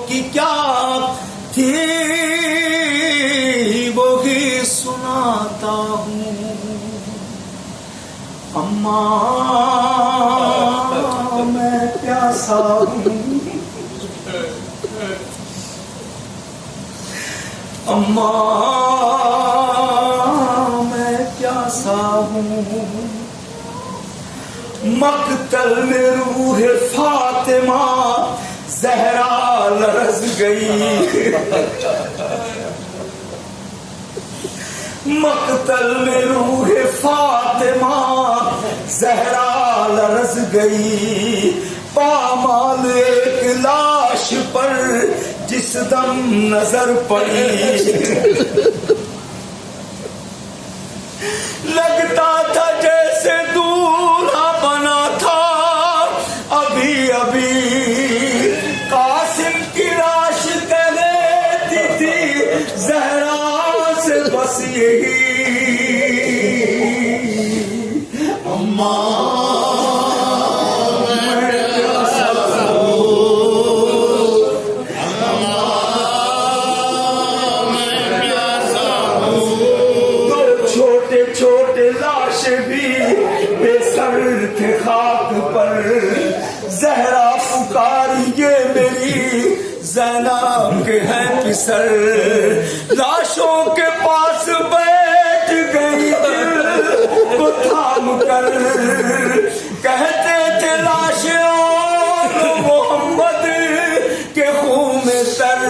कि क्या थी वो ही सुनाता हूँ। अम्मा मैं प्यासा हूँ, अम्मा मैं प्यासा हूँ। मक्तल में रूह फातिमा ज़हरा लरज़ गई, मक्तल में रूह फातिमा ज़हरा लरज़ गई। पामाल एक लाश पर जिस दम नजर पड़ी, लगता था जैसे दूल्हा बना था अभी अभी। कासिम की लाश कहती थी ज़हरा से बस यही, अम्मा छोटे लाश भी बेसर थे खाक पर। ज़हरा पुकारिए मेरी ज़ैनब के हैं पिसर। लाशों के पास बैठ गई को थाम कर, कहते थे लाशें मोहम्मद के खून में तर।